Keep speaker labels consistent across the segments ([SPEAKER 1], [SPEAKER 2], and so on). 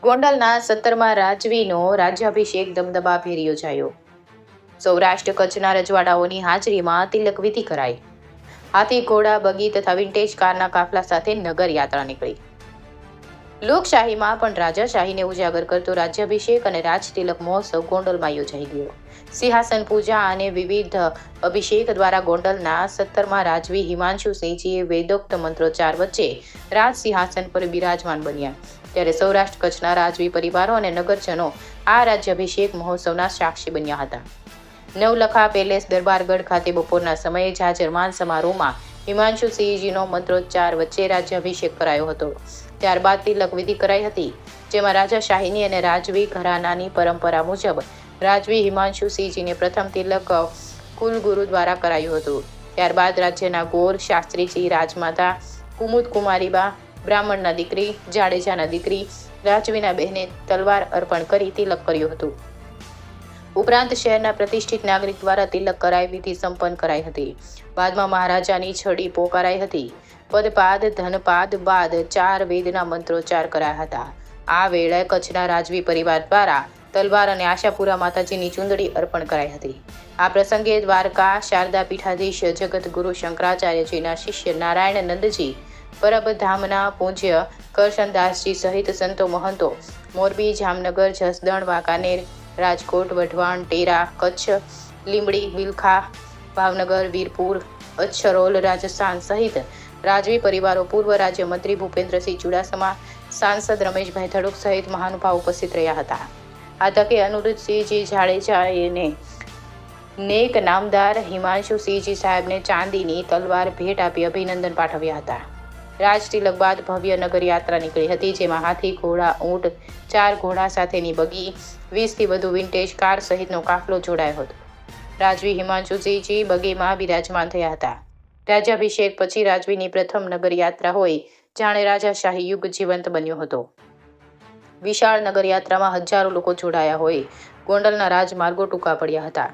[SPEAKER 1] ગોંડલના 17મા રાજવીનો રાજ્યાભિષેક દમદમાભેર યોજાયો. સૌરાષ્ટ્ર કચ્છના રજવાડાઓની હાજરીમાં તિલક વિધિ કરાઈ. હાથી, ઘોડા, બગી તથા વિન્ટેજ કારના કાફલા સાથે નગર યાત્રા નીકળી. લોકશાહીમાં પણ રાજાશાહીને ઉજાગર કરતો રાજ્યાભિષેક અને રાજતિલક મહોત્સવ ગોંડલમાં યોજાઈ ગયો. સિંહાસન પૂજા અને વિવિધ અભિષેક દ્વારા ગોંડલના 17મા રાજવી હિમાંશુસિંહજીએ વેદોક્ત મંત્રોચ્ચાર વચ્ચે રાજ સિંહાસન પર બિરાજમાન બન્યા. ત્યારે સૌરાષ્ટ્ર કચ્છના રાજવી પરિવારો અને નગરજનો આ રાજ્યાભિષેક મહોત્સવના સાક્ષી બન્યા હતા. નવલખા પેલેસ દરબારગઢ ખાતે બપોરના સમયે જાજરમાન સમારોહમાં હિમાંશુસિંહજીનો મંત્રોચ્ચાર વચ્ચે રાજ્યાભિષેક કરાયો હતો. ત્યારબાદ તિલક વિધિ કરાઈ હતી, જેમાં રાજાશાહીની અને રાજવી ઘરાનાની પરંપરા મુજબ રાજવી હિમાંશુસિંહજીને પ્રથમ તિલક કુલગુરુ દ્વારા કરાયું હતું. ત્યારબાદ રાજ્યના ગોર, શાસ્ત્રીજી, રાજમાતા, કુમુદ કુમારીબા, બ્રાહ્મણના દીકરી, જાડેજાના દીકરી, રાજવીના બહેને તલવાર અર્પણ કરી તિલક કર્યું હતું. ઉપરાંત શહેરના પ્રતિષ્ઠિત નાગરિક દ્વારા તિલક કરાઈ વિધિ સંપન્ન કરાઈ હતી. બાદમાં મહારાજાની છડી પોકારાઈ હતી. પદપાદ, ધનપાદ બાદ 4 વેદના મંત્રોચ્ચાર કરાયા હતા. આ વેળાએ કચ્છના રાજવી પરિવાર દ્વારા તલવાર અને આશાપુરા માતાજીની ચૂંદડી અર્પણ કરાઈ હતી. આ પ્રસંગે દ્વારકા શારદા પીઠાધીશ જગતગુરુ શંકરાચાર્યજીના શિષ્ય નારાયણ નંદજી, પરબધામના પૂજ્ય કરશનદાસજી સહિત સંતો મહંતો મોરબી, જામનગર, જસદણ, વાંકાનેર, રાજકોટ, વઢવાણ, ટેરા, કચ્છ, લીંબડી, વિલખા, ભાવનગર, વીરપુર, અચ્છરોલ, રાજસ્થાન સહિત રાજવી પરિવારો, પૂર્વ રાજ્યમંત્રી ભૂપેન્દ્રસિંહ ચુડાસમા, સાંસદ રમેશભાઈ ધડુક સહિત મહાનુભાવ ઉપસ્થિત રહ્યા હતા. આ તકે અનુરુદ્ધસિંહજી જાડેજાએ નેક નામદાર હિમાંશુસિંહજી સાહેબને ચાંદીની તલવાર ભેટ આપી અભિનંદન પાઠવ્યા હતા. રાજતિલક બાદ ભવ્ય નગર યાત્રા નીકળી હતી, જેમાં હાથી, ઘોડા, ઊંટ, 4 ઘોડા સાથેની બગી, 20થી વધુ વિન્ટેજ કાર સહિતનો કાફલો જોડાયો હતો. રાજવી હિમાંશુસિંહજી બગીમાં બિરાજમાન થયા હતા. રાજ્યાભિષેક પછી રાજવીની પ્રથમ નગર યાત્રા હોય જાણે રાજાશાહી યુગ જીવંત બન્યો હતો. વિશાળ નગર યાત્રામાં હજારો લોકો જોડાયા હોય ગોંડલના રાજમાર્ગો ટૂંકા પડ્યા હતા.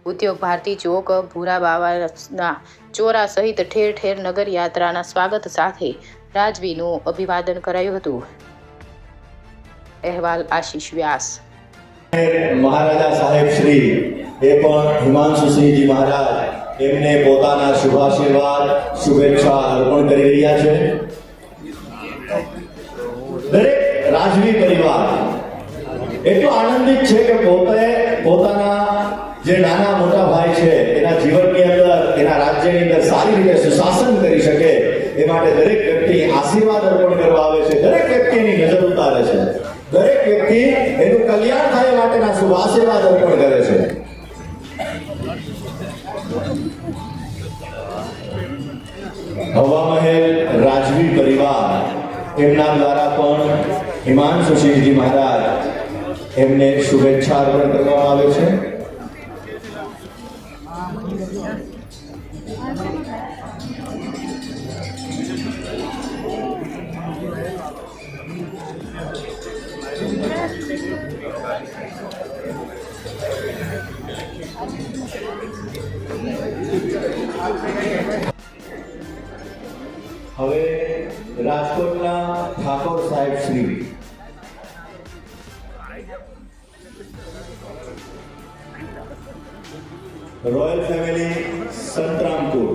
[SPEAKER 1] ઉદ્યોગ ભારતી ચોક, ભૂરા બાવાના ચોરા સહિત ઠેર ઠેર નગર યાત્રાના સ્વાગત સાથે રાજવીનું અભિવાદન કરાયું હતું. અહેવાલ આશીષ વ્યાસ.
[SPEAKER 2] મહારાજા સાહેબ શ્રી એ પણ હિમાંશુસિંહજી મહારાજ એમને પોતાના શુભાશીર્વાદ, શુભેચ્છા અર્પણ કરી રહ્યા છે. દરેક રાજવી પરિવાર એટલો આનંદિત છે કે પોતાના જે નાના મોટા ભાઈ છે એના જીવનની અંદર, એના રાજ્યની અંદર સારી રીતે સુશાસન કરી શકે એ માટે દરેક વ્યક્તિ આશીર્વાદ અર્પણ કરવા આવે છે. દરેક વ્યક્તિની નજર ઉતારે છે. દરેક વ્યક્તિ એનું કલ્યાણ થાય માટેના શુભ આશીર્વાદ અર્પણ કરે છે. હવા મહેલ રાજવી પરિવાર એમના દ્વારા પણ હિમાંશુસિંહજી મહારાજ એમને શુભેચ્છા અર્પણ કરવામાં આવે છે. હવે રાજકોટના ઠાકોર સાહેબ શ્રી રોયલ ફેમિલી સંતરામપુર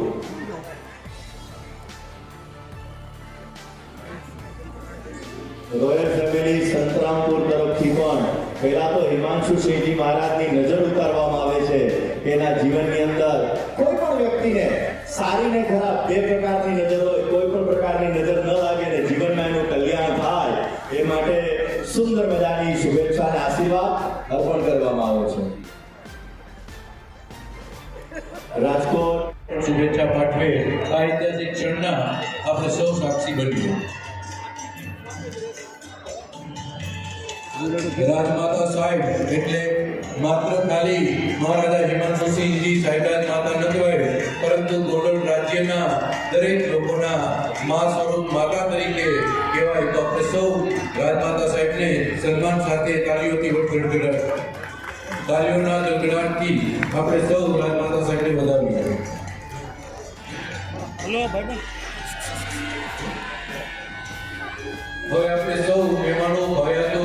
[SPEAKER 2] તરફથી પણ પહેલા તો હિમાંશુસિંહજી મહારાજની નજર ઉતારવામાં આવે છે કે એના જીવનની અંદર કોઈ પણ વ્યક્તિને સારી ને ખરાબ બે પ્રકારની નજર હોય, કોઈ પણ પ્રકારની નજર ન લાગે ને જીવનમાં એનું કલ્યાણ થાય એ માટે સુંદર મજાની શુભેચ્છા અને આશીર્વાદ અર્પણ કરવામાં આવે છે. રાજકોટ
[SPEAKER 3] શુભેચ્છા પાઠવે આ ઐતિહાસિક ક્ષણના આપણે સૌ સાક્ષી બનીએ. રાજમાતા સાહેબ એટલે માત્ર ખાલી મહારાજા હિમાંશુસિંહજી સાહેબરાજ માતા ન કહેવાય, પરંતુ ગોંડલ રાજ્યના દરેક લોકોના મા સ્વરૂપ માતા તરીકે કહેવાય. તો આપણે સૌ રાજમાતા સાહેબને સન્માન સાથે તાળીઓથી વટગડાવીએ. તાળીઓના ગડગડાટથી આપણે સૌ રાજમાતા સાહેબને વધાવીએ. હવે આપણે સૌ મહેમાનો ભાઈઓ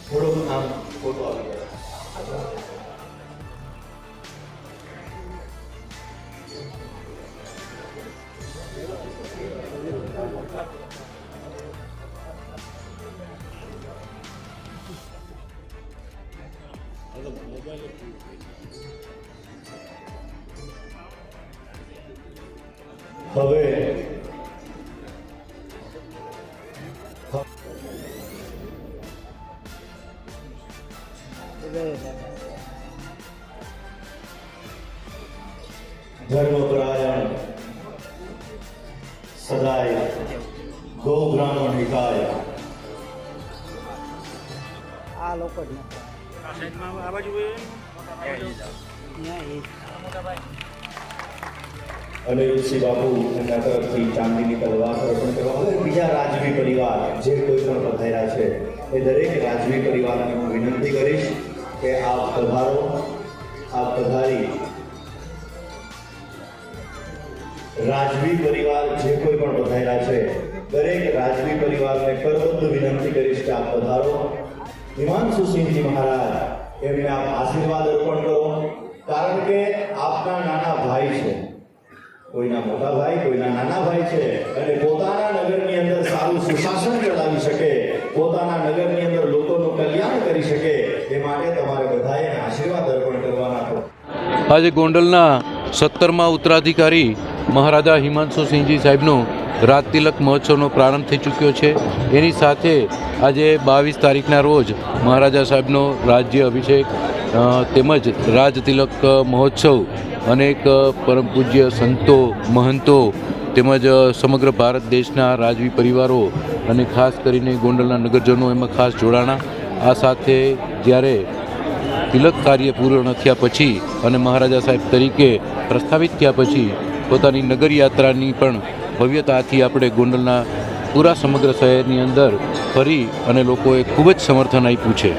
[SPEAKER 2] થોડુંક આમ ફોટો આવી જાય. હવે ધર્મપરાયણ સદાય ગો બ્રાહ્મણ હિતાય
[SPEAKER 4] આ લોકો જ આ બાજુ
[SPEAKER 2] અને ઋષિ બાપુ એમના તરફથી ચાંદીની તલવાર અર્પણ કરવા. હવે બીજા રાજવી પરિવાર જે કોઈ પણ પધાર્યા છે એ દરેક રાજવી પરિવારને હું વિનંતી કરીશ કે આપ પધારો. આપ પધારી રાજવી પરિવાર જે કોઈ પણ પધાર્યા છે દરેક રાજવી પરિવારને કરબદ્ધ વિનંતી કરીશ કે આપ પધારો. હિમાંશુસિંહજી મહારાજ એમને આપ આશીર્વાદ અર્પણ કરો, કારણ કે આપના નાના ભાઈ છે, કોઈના મોટા ભાઈ કોઈના નાના ભાઈ છે, અને પોતાના નગરની અંદર સારું સુશાસન ચલાવી શકે, પોતાના નગરની અંદર લોકોનું કલ્યાણ કરી શકે, એ માટે તમારે બધાએ આશીર્વાદ અર્પણ કરવાના છો.
[SPEAKER 3] આજે ગોંડલના 17મા ઉત્તરાધિકારી મહારાજા હિમાંશુસિંહજી સાહેબનો રાજ તિલક મહોત્સવનો પ્રારંભ થઈ ચૂક્યો છે. એની સાથે આજે 22 તારીખના રોજ મહારાજા સાહેબનો રાજ્ય અભિષેક તેમજ રાજ તિલક મહોત્સવ અનેક પરમ પૂજ્ય સંતો મહંતો તેમજ સમગ્ર ભારત દેશના રાજવી પરિવારો અને ખાસ કરીને ગોંડલના નગરજનો એમાં ખાસ જોડાણા. આ સાથે જ્યારે તિલક કાર્ય પૂર્ણ થયા પછી અને મહારાજા સાહેબ તરીકે પ્રસ્થાપિત થયા પછી પોતાની નગર યાત્રાની પણ ભવ્યતાથી આપણે ગોંડલના પૂરા સમગ્ર શહેરની અંદર ફરી અને લોકોએ ખૂબ જ સમર્થન આપ્યું છે.